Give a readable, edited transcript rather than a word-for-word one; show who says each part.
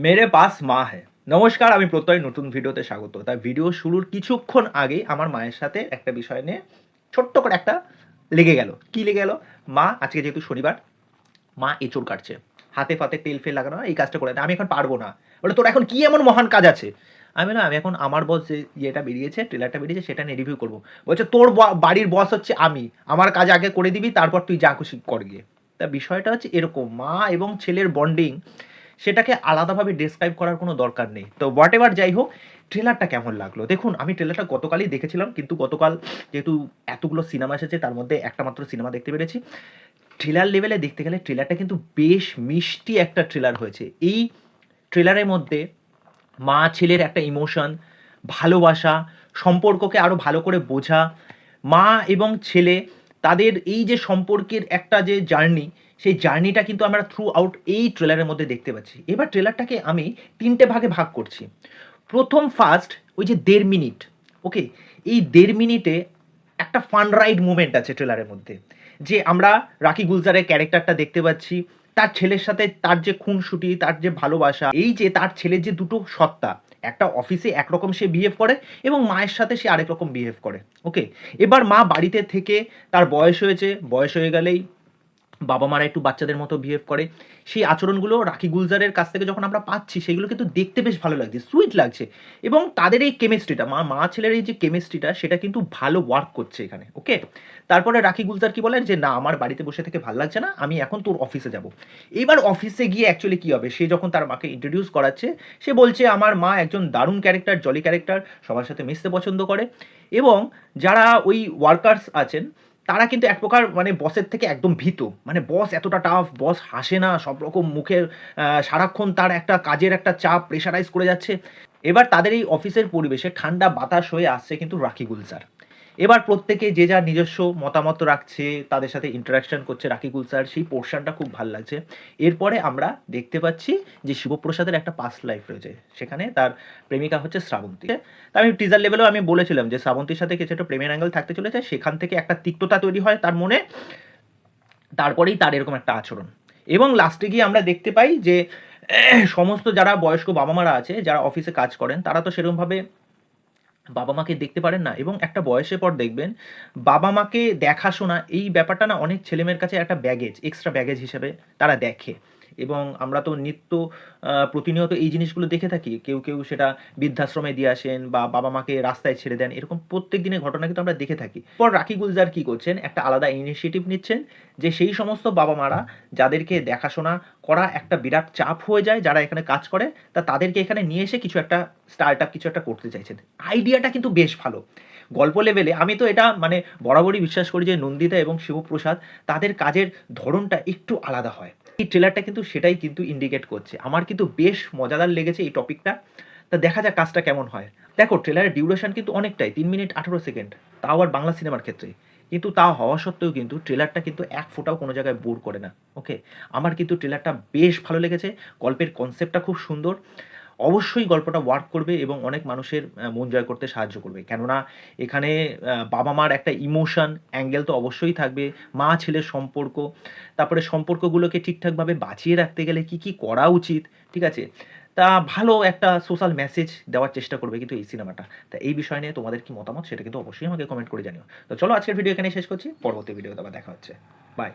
Speaker 1: মেরে পাস মা হ্যায়। নমস্কার, আমি প্রত্যয় নতুন ভিডিওতে স্বাগত। তাই ভিডিও শুরুর কিছুক্ষণ আগেই আমার মায়ের সাথে একটা বিষয় নিয়ে ছোট্ট করে একটা লেগে গেল। কি লেগে গেল? মা আজকে যেহেতু শনিবার, মা এঁচোড় কাটছে। হাতে ফাতে তেল ফেল লাগানো, এই কাজটা করে দেয়। আমি এখন পারবো না। বলে, তোর এখন কি এমন মহান কাজ আছে? আমি বললাম, আমি এখন আমার বস যে ইয়েটা বেরিয়েছে, ট্রেলারটা বেরিয়েছে, সেটা নিয়ে রিভিউ করবো। বলছে, তোর বাড়ির বস হচ্ছে আমি। আমার কাজ আগে করে দিবি, তারপর তুই যা খুশি কর গিয়ে। তা বিষয়টা হচ্ছে এরকম, মা এবং ছেলের বন্ডিং সেটাকে আলাদাভাবে ডেসক্রাইব করার কোনো দরকার নেই। তো হোয়াট এভার যাই হোক, ট্রেলারটা কেমন লাগলো? দেখুন, আমি ট্রেলারটা গতকালই দেখেছিলাম, কিন্তু গতকাল যেহেতু এতগুলো সিনেমা এসেছে তার মধ্যে একটা মাত্র সিনেমা দেখতে পেরেছি। ট্রেলার লেভেলে দেখতে গেলে ট্রেলারটা কিন্তু বেশ মিষ্টি একটা ট্রেলার হয়েছে। এই ট্রেলারের মধ্যে মা ছেলের একটা ইমোশন, ভালোবাসা, সম্পর্ককে আরও ভালো করে বোঝা, মা এবং ছেলে তাদের এই যে সম্পর্কের একটা যে জার্নি, সেই জার্নিটা কিন্তু আমরা থ্রু আউট এই ট্রেলারের মধ্যে দেখতে পাচ্ছি। এবার ট্রেলারটাকে আমি ৩টে ভাগে ভাগ করছি। প্রথম ফার্স্ট ওই যে ১.৫ মিনিট, ওকে, এই ১.৫ মিনিটে একটা ফান রাইড মুভমেন্ট আছে ট্রেলারের মধ্যে, যে আমরা রাকি গুলজারের ক্যারেক্টারটা দেখতে পাচ্ছি, তার ছেলের সাথে তার যে খুনসুটি, তার যে ভালোবাসা, এই যে তার ছেলের যে দুটো সত্তা, একটা অফিসে একরকম সে বিহেভ করে এবং মায়ের সাথে সে আরেক রকম বিহেভ করে। ওকে, এবার মা বাড়িতে থেকে তার বয়স হয়েছে, বয়স হয়ে গেলেই বাবা মারা একটু বাচ্চাদের মতো বিহেভ করে। সেই আচরণগুলো রাকি গুলজারের কাছ থেকে যখন আমরা পাচ্ছি, সেগুলো কিন্তু দেখতে বেশ ভালো লাগছে, সুইট লাগছে। এবং তাদের এই কেমিস্ট্রিটা, মা ছেলের এই যে কেমিস্ট্রিটা, সেটা কিন্তু ভালো ওয়ার্ক করছে এখানে। ওকে, তারপরে রাকি গুলজার কি বলেন যে, না আমার বাড়িতে বসে থেকে ভালো লাগছে না, আমি এখন তোর অফিসে যাব। এবার অফিসে গিয়ে অ্যাকচুয়ালি কী হবে, সে যখন তার মাকে ইন্ট্রোডিউস করাচ্ছে, সে বলছে আমার মা একজন দারুণ ক্যারেক্টার, জলি ক্যারেক্টার, সবার সাথে মিশতে পছন্দ করে। এবং যারা ওই ওয়ার্কার্স আছেন, তারা কিন্তু এক প্রকার মানে বসের থেকে একদম ভীত। মানে বস এতটা টাফ, বস হাসে না, সব রকম মুখের সারাক্ষণ তার একটা কাজের একটা চাপ প্রেশারাইজ করে যাচ্ছে। এবার তাদের এই অফিসের পরিবেশে ঠান্ডা বাতাস হয়ে আসছে কিন্তু রাকি গুলজার। এবার প্রত্যেকে যে যার নিজস্ব মতামত রাখছে, তাদের সাথে ইন্টারাকশন করছে রাকি গুলজার, সেই পোর্শনটা খুব ভাল লাগছে। এরপরে আমরা দেখতে পাচ্ছি যে শিবপ্রসাদের একটা পাস্ট লাইফ রয়েছে, সেখানে তার প্রেমিকা হচ্ছে শ্রাবন্তী। তা আমি টিজার লেভেলেও আমি বলেছিলাম যে শ্রাবন্তীর সাথে কিছু একটা প্রেমের অ্যাঙ্গেল থাকতে চলেছে, সেখান থেকে একটা তিক্ততা তৈরি হয় তার মনে, তারপরেই তার এরকম একটা আচরণ। এবং লাস্টে গিয়ে আমরা দেখতে পাই যে সমস্ত যারা বয়স্ক বাবা মারা আছে, যারা অফিসে কাজ করেন, তারা তো সেরকমভাবে বাবা মাকে দেখতে পারেন না, এবং একটা বয়সের পর দেখবেন বাবা মাকে দেখাশোনা এই ব্যাপারটা না অনেক ছেলেমেয়ের কাছে একটা ব্যাগেজ, এক্সট্রা ব্যাগেজ হিসেবে তারা দেখে। এবং আমরা তো নিত্য প্রতিনিয়ত এই জিনিসগুলো দেখে থাকি, কেউ কেউ সেটা বৃদ্ধাশ্রমে দিয়ে আসেন বা বাবা মাকে রাস্তায় ছেড়ে দেন, এরকম প্রত্যেক দিনের ঘটনা কিন্তু আমরা দেখে থাকি। পর রাকি গুলজার কী করছেন, একটা আলাদা ইনিশিয়েটিভ নিচ্ছেন, যে সেই সমস্ত বাবা মারা যাদেরকে দেখাশোনা করা একটা বিরাট চাপ হয়ে যায়, যারা এখানে কাজ করে, তা তাদেরকে এখানে নিয়ে এসে কিছু একটা স্টার্ট আপ কিছু একটা করতে চাইছেন। আইডিয়াটা কিন্তু বেশ ভালো। গল্প লেভেলে আমি তো এটা মানে বরাবরই বিশ্বাস করি যে নন্দিতা এবং শিবপ্রসাদ তাদের কাজের ধরনটা একটু আলাদা হয়। এই ট্রেলারটা কিন্তু সেটাই কিন্তু ইন্ডিকেট করছে। আমার কিন্তু বেশ মজাদার লেগেছে এই টপিকটা। তা দেখা যাক কাজটা কেমন হয়। দেখো, ট্রেলারের ডিউরেশন কিন্তু অনেকটাই, ৩ মিনিট ১৮ সেকেন্ড। তাও আবার বাংলা সিনেমার ক্ষেত্রে। কিন্তু তা হওয়া সত্ত্বেও কিন্তু ট্রেলারটা কিন্তু এক ফোঁটাও কোনো জায়গায় বোর করে না। ওকে? আমার কিন্তু ট্রেলারটা বেশ ভালো লেগেছে। গল্পের কনসেপ্টটা খুব সুন্দর। অবশ্যই গল্পটা ওয়ার্ক করবে এবং অনেক মানুষের মন জয় করতে সাহায্য করবে। কেননা এখানে বাবা-মার একটা ইমোশন অ্যাঙ্গেল তো অবশ্যই থাকবে। মা-ছেলের সম্পর্ক, তারপরে সম্পর্কগুলোকে ঠিকঠাকভাবে বাঁচিয়ে রাখতে গেলে কী, কী করা উচিত, ঠিক আছে? তা ভালো একটা সোশ্যাল মেসেজ দেওয়ার চেষ্টা করবে কিন্তু এই সিনেমাটা। তা এই বিষয় নিয়ে তোমাদের কি মতামত, সেটা কিন্তু অবশ্যই আমাকে কমেন্ট করে জানিও। তো চলো, আজকের ভিডিও এখানেই শেষ করছি। পরবর্তী ভিডিওতে আবার দেখা হচ্ছে। বাই।